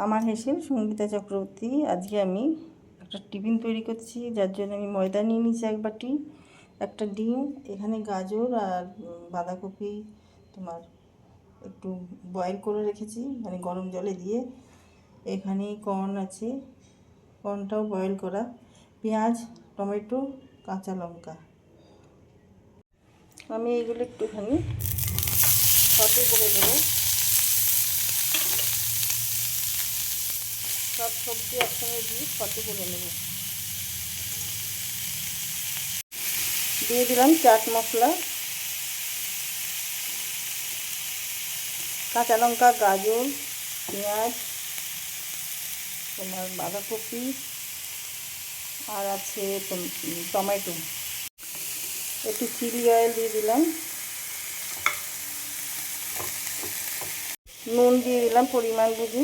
আমার হেসেল সঙ্গীতা চক্রবর্তী। আজকে আমি একটা টিফিন তৈরি করছি, যার জন্য আমি ময়দা নিয়ে নিয়েছি 1 বাটি, একটা ডিম, এখানে গাজর আর বাঁধাকপি তোমার একটু বয়েল করে রেখেছি, মানে গরম জলে দিয়ে। এখানে কর্ন আছে, কর্নটাও বয়েল করা, পেঁয়াজ, টমেটো, কাঁচা লঙ্কা। আমি এইগুলো একটুখানি সতে করে দেবো। সব সবজি একসঙ্গে দিয়ে সতে করে নেব। দিয়ে দিলাম চাট মশলা, কাঁচা লঙ্কা, গাজর, পেঁয়াজ, তোমার বাঁধাকপি আর আছে টমেটো। একটু চিলি অয়েল দিয়ে দিলাম, নুন দিয়ে দিলাম পরিমাণ বুঝে,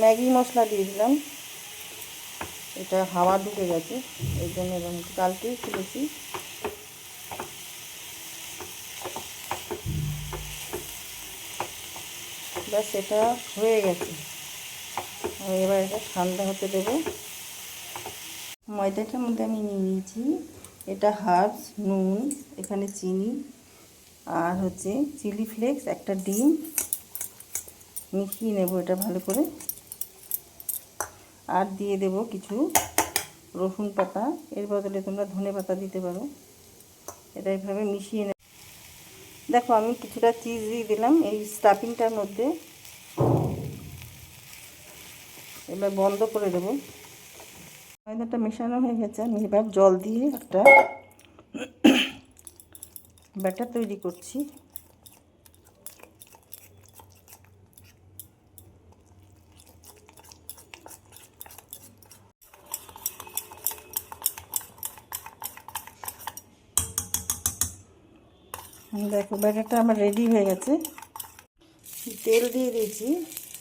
ম্যাগি মশলা দিয়ে দিলাম। এটা হাওয়া ঢুকে গেছে, এই জন্য এরকম কালকেই খুলেছি। ব্যাস, এটা হয়ে গেছে। এবার এটা ঠান্ডা হতে দেবো। ময়দাটার মধ্যে আমি নিয়ে নিয়েছি এটা হার্বস, নুন, এখানে চিনি আর হচ্ছে চিলি ফ্লেক্স, একটা ডিম। মিশিয়ে নেব এটা ভালো করে, আর দিয়ে দেব কিছু রসুন পাতা, এর বদলে তোমরা ধনে পাতা দিতে পারো। এটা এইভাবে মিশিয়ে নেব। দেখো, আমি কিছুটা চিজ দিয়ে দিলাম এই স্টাফিংটার মধ্যে। এবার বন্ধ করে দেবো। ময়দাটা মেশানো হয়ে গেছে, আমি এবার জল দিয়ে একটা ব্যাটার তৈরি করছি। দেখো, ব্যাটারটা আমার রেডি হয়ে গেছে। তেল দিয়ে দিয়েছি,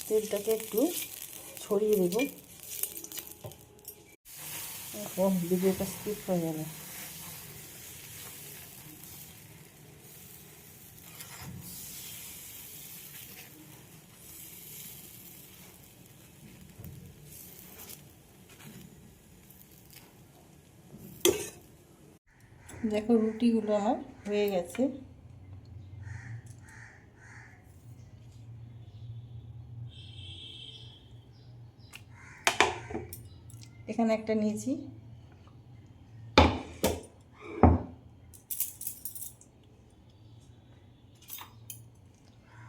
তেলটাকে একটু ছড়িয়ে দেবো। ভিডিওটা স্কিপ হয়ে গেল। দেখো, রুটিগুলো আমার হয়ে গেছে। এখানে একটা নিয়েছি,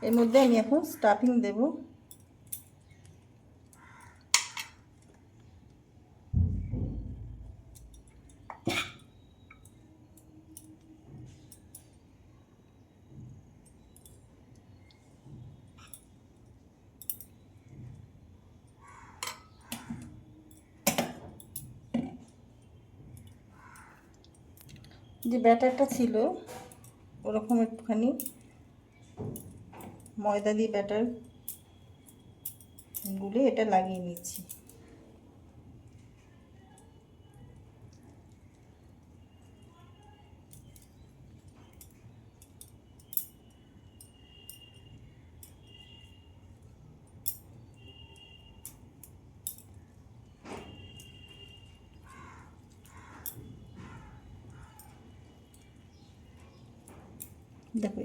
এর মধ্যে আমি এখন স্টাফিং দেব। যে ব্যাটারটা ছিল ওরকম একটুখানি ময়দা দিয়ে ব্যাটার গুলে এটা লাগিয়ে নিচ্ছি। দেখো,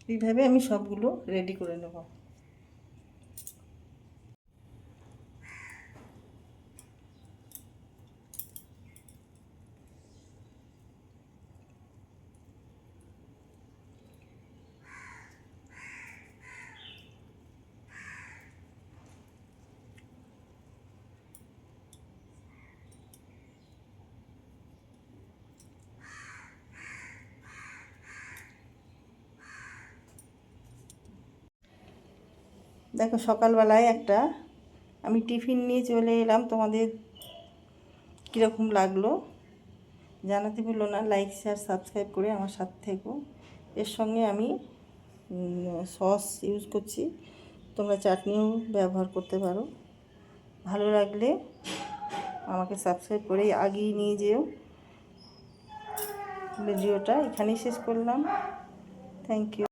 এইভাবে আমি সবগুলো রেডি করে নেব। দেখো, সকালবেলায় একটা আমি টিফিন নিয়ে চলে এলাম। তোমাদের কীরকম লাগলো জানাতে ভুলো না। লাইক, শেয়ার, সাবস্ক্রাইব করে আমার সাথে থেকো। এর সঙ্গে আমি সস ইউজ করছি, তোমরা চাটনিও ব্যবহার করতে পারো। ভালো লাগলে আমাকে সাবস্ক্রাইব করে আগিয়ে নিয়ে যেও। ভিডিওটা এখানেই শেষ করলাম। Thank you.